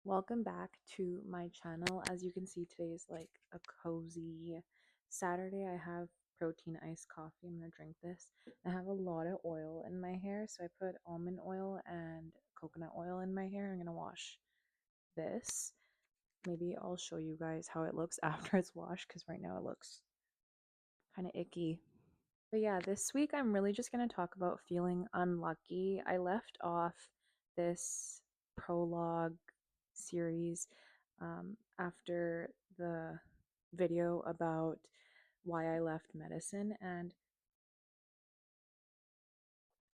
Welcome back to my channel. As you can see, today is like a cozy Saturday. I have protein iced coffee. I'm gonna drink this. I have a lot of oil in my hair, so I put almond oil and coconut oil in my hair. I'm gonna wash this. Maybe I'll show you guys how it looks after it's washed, because right now it looks kind of icky. But yeah, this week I'm really just going to talk about feeling unlucky. I left off this prologue series after the video about why I left medicine, and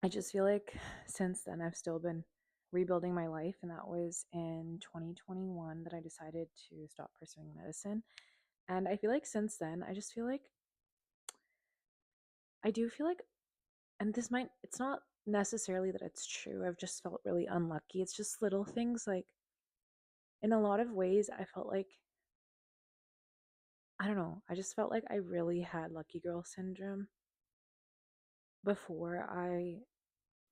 I just feel like since then I've still been rebuilding my life, and that was in 2021 that I decided to stop pursuing medicine. And I feel like since then I just feel like I do feel like, and this might, it's not necessarily that it's true, I've just felt really unlucky. It's just little things, like in a lot of ways I felt like, I don't know, I just felt like I really had lucky girl syndrome before I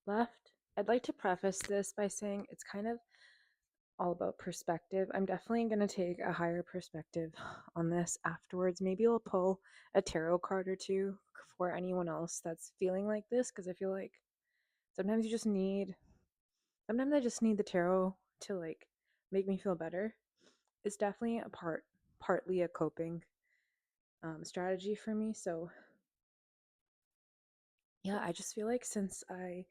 left. I'd like to preface this by saying it's kind of all about perspective. I'm definitely going to take a higher perspective on this afterwards. Maybe I'll pull a tarot card or two for anyone else that's feeling like this, because I feel like sometimes you just need, sometimes I just need the tarot to like make me feel better. It's definitely partly a coping strategy for me. So yeah, I just feel like since I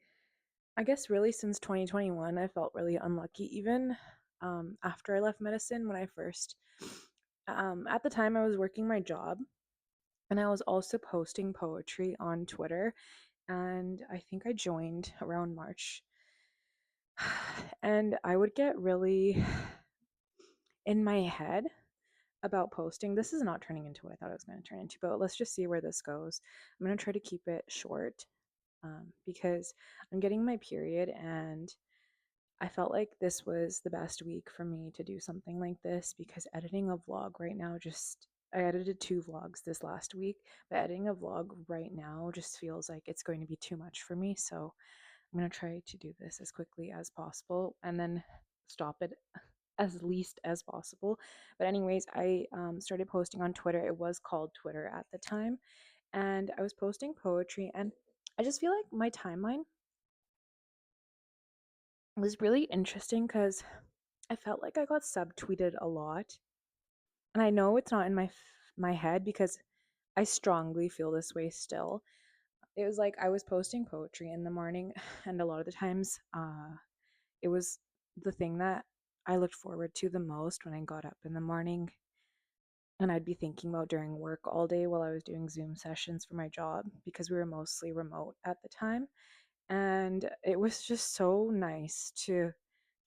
guess really since 2021, I felt really unlucky. Even after I left medicine, when I first, at the time I was working my job, and I was also posting poetry on Twitter, and I think I joined around March. And I would get really in my head about posting. This is not turning into what I thought it was going to turn into, but let's just see where this goes. I'm going to try to keep it short because I'm getting my period, and I felt like this was the best week for me to do something like this, because editing a vlog right now, just I edited 2 vlogs this last week, but editing a vlog right now just feels like it's going to be too much for me. So I'm going to try to do this as quickly as possible and then stop it as least as possible. But anyways, I started posting on Twitter. It was called Twitter at the time, and I was posting poetry, and I just feel like my timeline was really interesting because I felt like I got subtweeted a lot. And I know it's not in my head, because I strongly feel this way still. It was like I was posting poetry in the morning, and a lot of the times it was the thing that I looked forward to the most when I got up in the morning, and I'd be thinking about during work all day while I was doing Zoom sessions for my job, because we were mostly remote at the time. And it was just so nice to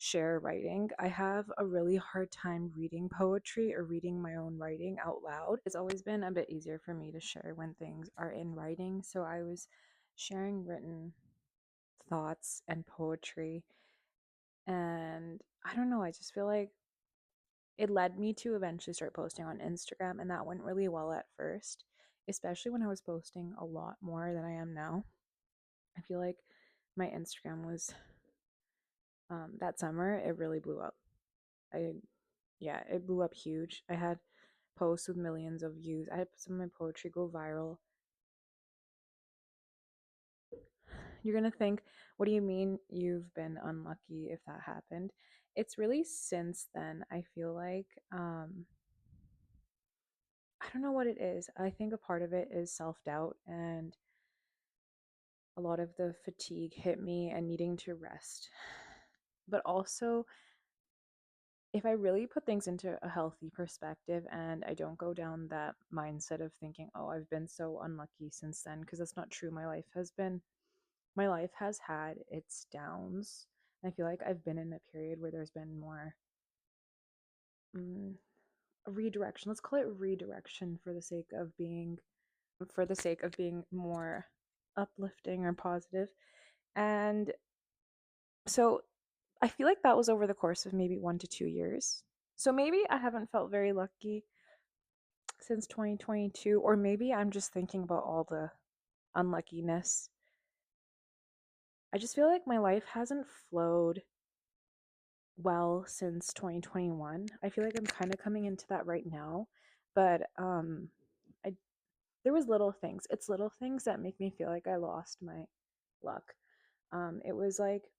share writing. I have a really hard time reading poetry or reading my own writing out loud. It's always been a bit easier for me to share when things are in writing. So I was sharing written thoughts and poetry. And I don't know, I just feel like it led me to eventually start posting on Instagram, and that went really well at first, especially when I was posting a lot more than I am now. I feel like my Instagram was that summer, it really blew up. I Yeah, it blew up huge. I had posts with millions of views. I had some of my poetry go viral. You're gonna think, what do you mean you've been unlucky if that happened? It's really since then, I feel like I don't know what it is. I think a part of it is self-doubt, and a lot of the fatigue hit me and needing to rest. But also, if I really put things into a healthy perspective and I don't go down that mindset of thinking, oh, I've been so unlucky since then, because that's not true. My life has had its downs. And I feel like I've been in a period where there's been more redirection. Let's call it redirection for the sake of being more uplifting or positive. And so I feel like that was over the course of maybe 1 to 2 years. So maybe I haven't felt very lucky since 2022, or maybe I'm just thinking about all the unluckiness. I just feel like my life hasn't flowed well since 2021. I feel like I'm kind of coming into that right now, but I there was little things. It's little things that make me feel like I lost my luck. It was like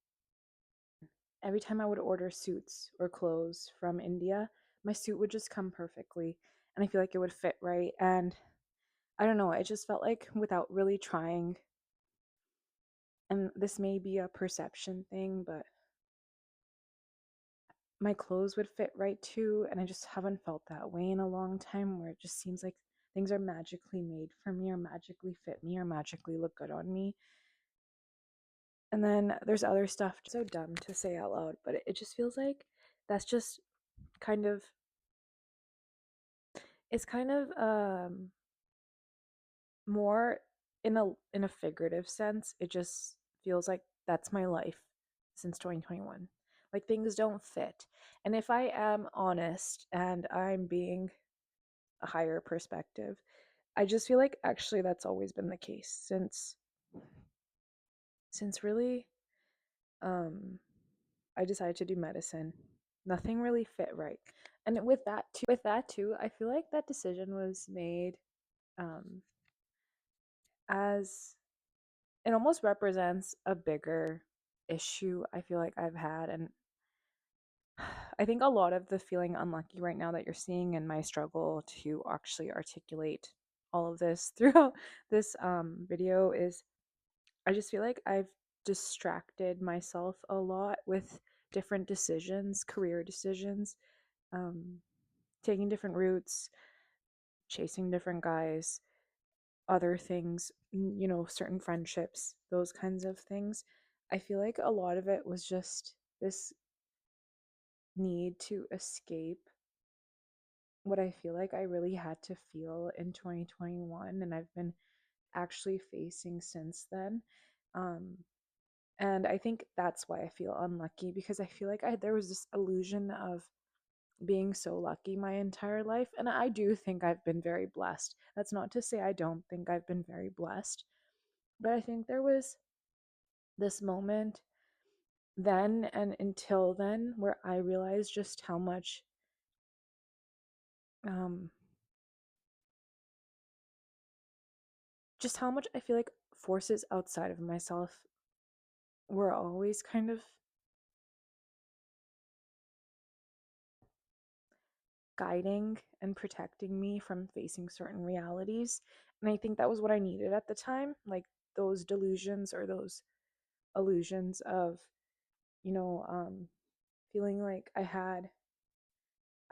every time I would order suits or clothes from India, my suit would just come perfectly, and I feel like it would fit right. And I don't know, it just felt like without really trying, and this may be a perception thing, but my clothes would fit right too, and I just haven't felt that way in a long time, where it just seems like things are magically made for me or magically fit me or magically look good on me. And then there's other stuff, so dumb to say out loud, but it just feels like that's just kind of, it's kind of more in a figurative sense. It just feels like that's my life since 2021. Like things don't fit. And if I am honest and I'm being a higher perspective, I just feel like actually that's always been the case since really I decided to do medicine. Nothing really fit right. And with that too, I feel like that decision was made um as it almost represents a bigger issue I feel like I've had. And I think a lot of the feeling unlucky right now that you're seeing in my struggle to actually articulate all of this throughout this video is I just feel like I've distracted myself a lot with different decisions, career decisions, um, taking different routes, chasing different guys, other things, certain friendships, those kinds of things. I feel like a lot of it was just this need to escape what I feel like I really had to feel in 2021, and I've been actually facing since then. Um, and I think that's why I feel unlucky, because I feel like there was this illusion of being so lucky my entire life, and I do think I've been very blessed. That's not to say I don't think I've been very blessed, but I think there was this moment then and until then where I realized um just how much I feel like forces outside of myself were always kind of guiding and protecting me from facing certain realities. And I think that was what I needed at the time, like those delusions or those illusions of, you know, feeling like I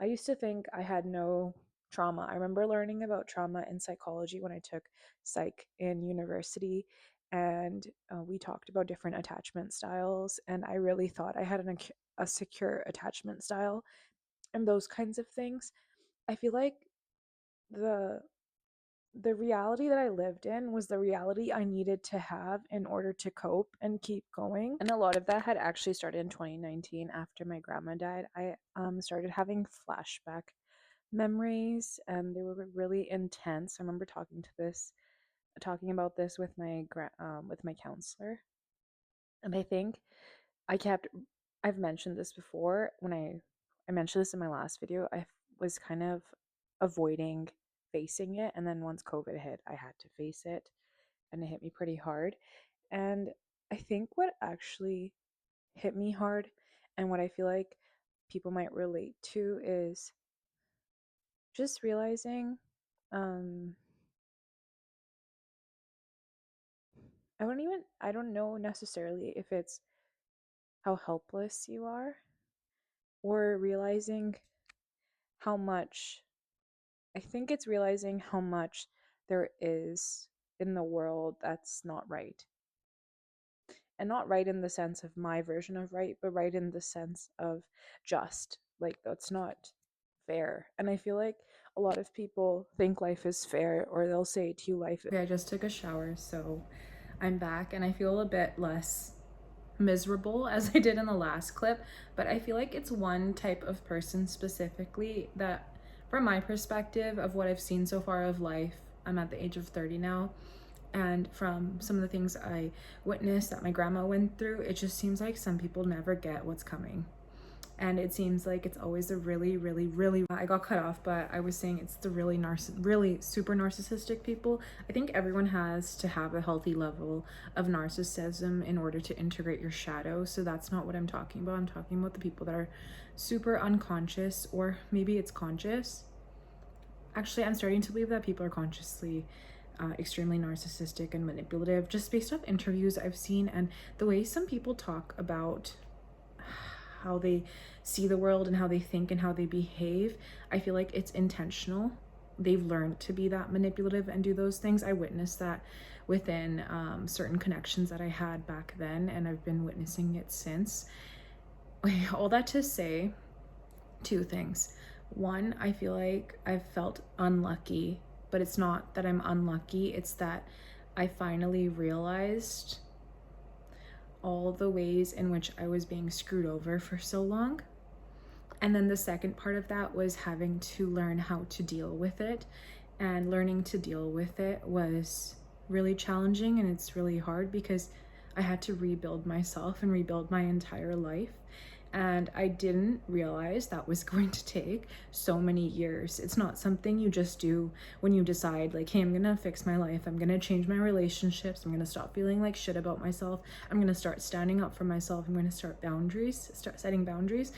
used to think I had no trauma. I remember learning about trauma in psychology when I took psych in university, and we talked about different attachment styles, and I really thought I had a secure attachment style and those kinds of things. I feel like the the reality that I lived in was the reality I needed to have in order to cope and keep going. And a lot of that had actually started in 2019 after my grandma died. I started having flashback memories, and they were really intense. I remember talking about this with with my counselor. And I think I kept I've mentioned this before when I mentioned this in my last video. I was kind of avoiding facing it, and then once COVID hit, I had to face it, and it hit me pretty hard. And I think what actually hit me hard and what I feel like people might relate to is just realizing um I don't know necessarily if it's how helpless you are, or realizing how much I think it's realizing how much there is in the world that's not right. And not right in the sense of my version of right, but right in the sense of just. Like, that's not fair. And I feel like a lot of people think life is fair, or they'll say to you, life. Okay, I just took a shower, so I'm back, and I feel a bit less miserable as I did in the last clip, but I feel like it's one type of person specifically that, from my perspective of what I've seen so far of life, I'm at the age of 30 now, and from some of the things I witnessed that my grandma went through, it just seems like some people never get what's coming. And it seems like it's always the really I got cut off, but I was saying it's the really super narcissistic people. I think everyone has to have a healthy level of narcissism in order to integrate your shadow. So that's not what I'm talking about. I'm talking about the people that are super unconscious, or maybe it's conscious. Actually, I'm starting to believe that people are consciously extremely narcissistic and manipulative, just based off interviews I've seen and the way some people talk about how they see the world and how they think and how they behave. I feel like it's intentional. They've learned to be that manipulative and do those things. I witnessed that within certain connections that I had back then, and I've been witnessing it since. All that to say, two things. One, I feel like I've felt unlucky, but it's not that I'm unlucky, it's that I finally realized all the ways in which I was being screwed over for so long. And then the second part of that was having to learn how to deal with it. And learning to deal with it was really challenging, and it's really hard because I had to rebuild myself and rebuild my entire life. And I didn't realize that was going to take so many years. It's not something you just do when you decide, like, hey, I'm gonna fix my life, I'm gonna change my relationships, I'm gonna stop feeling like shit about myself, I'm gonna start standing up for myself, I'm gonna start setting boundaries.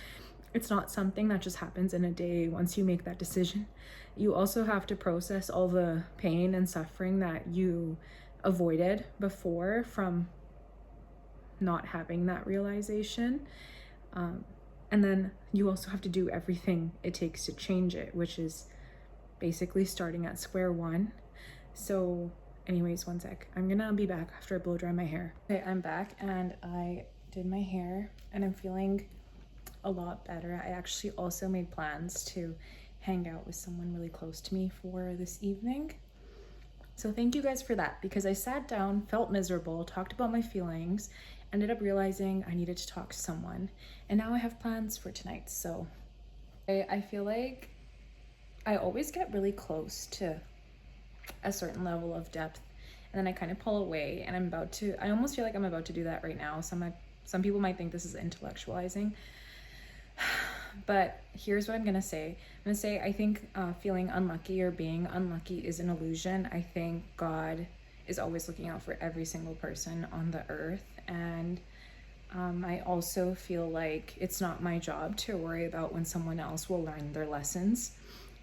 It's not something that just happens in a day once you make that decision. You also have to process all the pain and suffering that you avoided before from not having that realization. And then you also have to do everything it takes to change it, which is basically starting at square one. So anyways, one sec. I'm gonna be back after I blow dry my hair. Okay, I'm back and I did my hair and I'm feeling a lot better. I actually also made plans to hang out with someone really close to me for this evening. So thank you guys for that, because I sat down, felt miserable, talked about my feelings, ended up realizing I needed to talk to someone, and now I have plans for tonight. So I feel like I always get really close to a certain level of depth, and then I kind of pull away, and I almost feel like I'm about to do that right now. Some people might think this is intellectualizing, but here's what I'm gonna say. I'm gonna say I think feeling unlucky or being unlucky is an illusion. I think God is always looking out for every single person on the earth, and I also feel like it's not my job to worry about when someone else will learn their lessons,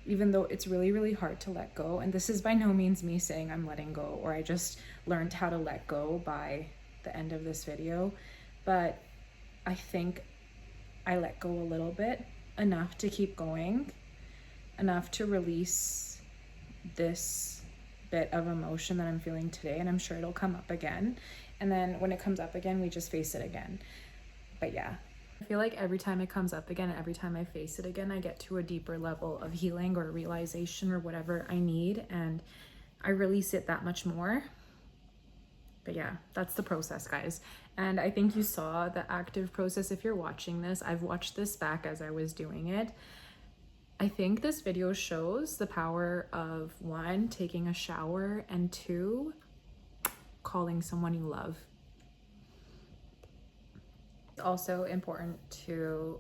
even though it's really hard to let go. And this is by no means me saying I'm letting go or I just learned how to let go by the end of this video, but I think I let go a little bit, enough to keep going, enough to release this bit of emotion that I'm feeling today, and I'm sure it'll come up again. And then when it comes up again, we just face it again. But yeah, I feel like every time it comes up again, every time I face it again, I get to a deeper level of healing or realization or whatever I need, and I release it that much more. But yeah, that's the process, guys. And I think you saw the active process. If you're watching this, I've watched this back as I was doing it. I think this video shows the power of, one, taking a shower, and two, calling someone you love. It's also important to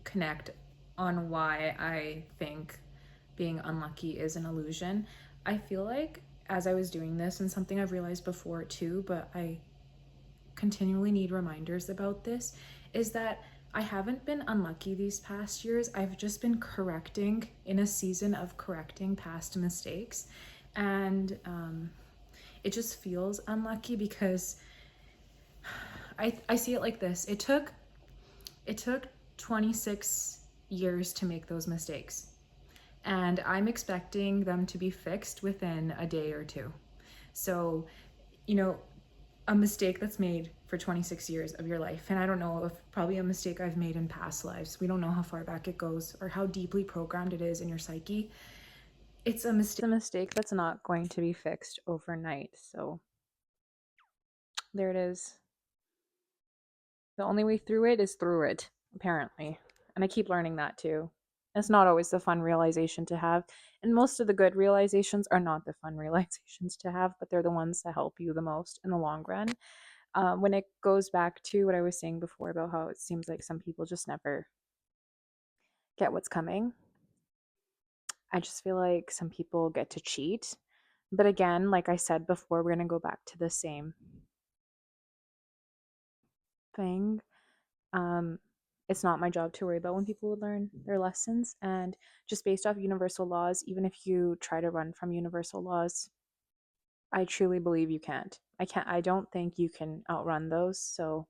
connect on why I think being unlucky is an illusion. I feel like as I was doing this, and something I've realized before too, but I continually need reminders about this, is that I haven't been unlucky these past years. I've just been correcting, in a season of correcting past mistakes. And it just feels unlucky because I see it like this. It took 26 years to make those mistakes, and I'm expecting them to be fixed within a day or two. So, you know, a mistake that's made for 26 years of your life, and I don't know, if probably a mistake I've made in past lives, we don't know how far back it goes or how deeply programmed it is in your psyche. It's a mistake that's not going to be fixed overnight. So there it is. The only way through it is through it, apparently. And I keep learning that too. It's not always the fun realization to have. And most of the good realizations are not the fun realizations to have, but they're the ones that help you the most in the long run. When it goes back to what I was saying before about how it seems like some people just never get what's coming. I just feel like some people get to cheat. But again, like I said before, we're going to go back to the same thing. Um, it's not my job to worry about when people would learn their lessons. And just based off universal laws, even if you try to run from universal laws, I truly believe you can't. I don't think you can outrun those. So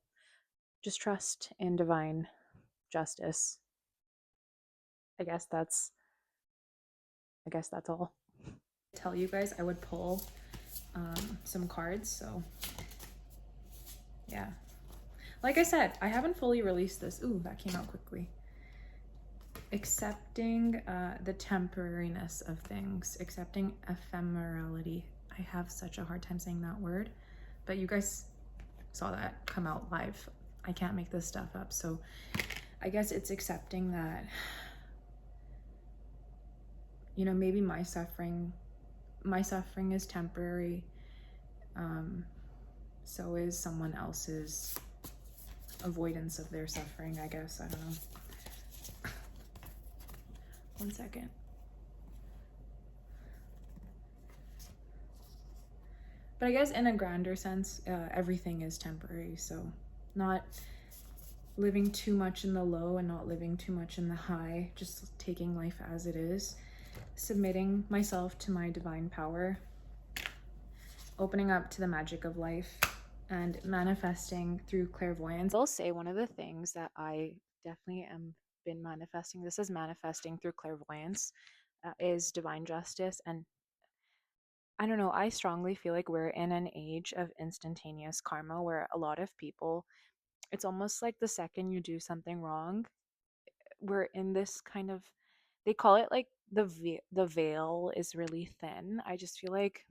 just trust in divine justice. I guess that's I guess that's all. Tell you guys I would pull some cards, so yeah. Like I said, I haven't fully released this. Ooh, that came out quickly. Accepting the temporariness of things, accepting ephemerality. I have such a hard time saying that word, but you guys saw that come out live. I can't make this stuff up, so I guess it's accepting that, you know, maybe my suffering is temporary. So is someone else's avoidance of their suffering, I guess. I don't know. One second. But I guess in a grander sense, everything is temporary. So not living too much in the low and not living too much in the high, just taking life as it is, submitting myself to my divine power, opening up to the magic of life, and manifesting through clairvoyance. I'll say one of the things that I definitely am been manifesting, this is manifesting through clairvoyance, is divine justice. And I don't know, I strongly feel like we're in an age of instantaneous karma where a lot of people, it's almost like the second you do something wrong, we're in this kind of, they call it like the veil is really thin. I just feel like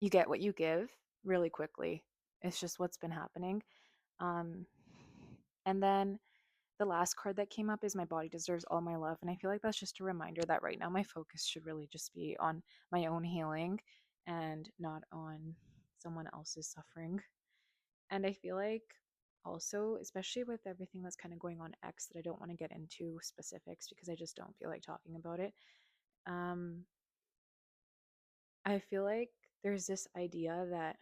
you get what you give really quickly. It's just what's been happening. Um, and then the last card that came up is my body deserves all my love. And I feel like that's just a reminder that right now my focus should really just be on my own healing and not on someone else's suffering. And I feel like also, especially with everything that's kind of going on X, that I don't want to get into specifics because I just don't feel like talking about it. Um, I feel like there's this idea that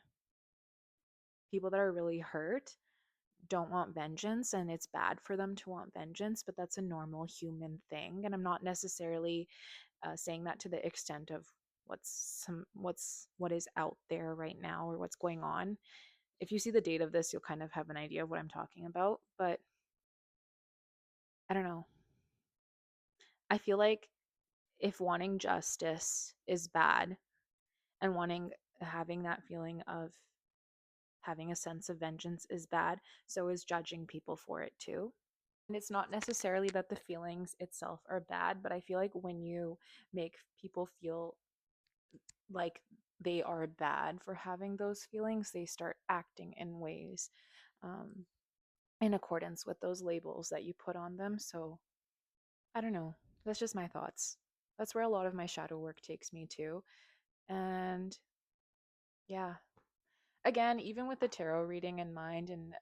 people that are really hurt don't want vengeance and it's bad for them to want vengeance, but that's a normal human thing. And I'm not necessarily saying that to the extent of what is out there right now or what's going on. If you see the date of this, you'll kind of have an idea of what I'm talking about. But I don't know. I feel like if wanting justice is bad and wanting having that feeling of having a sense of vengeance is bad, so is judging people for it too. And it's not necessarily that the feelings itself are bad, but I feel like when you make people feel like they are bad for having those feelings, they start acting in ways um, in accordance with those labels that you put on them. So I don't know. That's just my thoughts. That's where a lot of my shadow work takes me to. And yeah, again, even with the tarot reading in mind and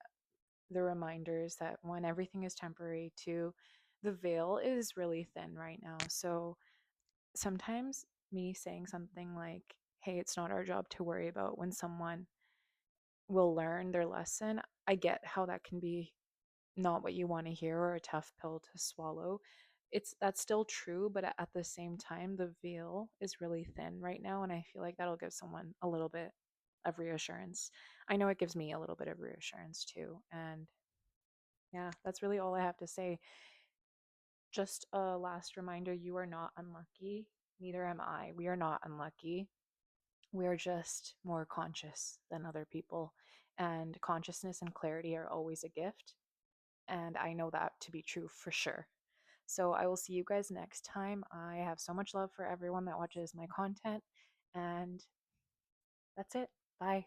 the reminders that when everything is temporary too, the veil is really thin right now. So sometimes me saying something like, hey, it's not our job to worry about when someone will learn their lesson, I get how that can be not what you want to hear or a tough pill to swallow. That's still true, but at the same time, the veil is really thin right now, and I feel like that'll give someone a little bit of reassurance. I know it gives me a little bit of reassurance too, and yeah, that's really all I have to say. Just a last reminder, you are not unlucky. Neither am I. We are not unlucky. We're just more conscious than other people. And consciousness and clarity are always a gift. And I know that to be true for sure. So I will see you guys next time. I have so much love for everyone that watches my content. And that's it. Bye.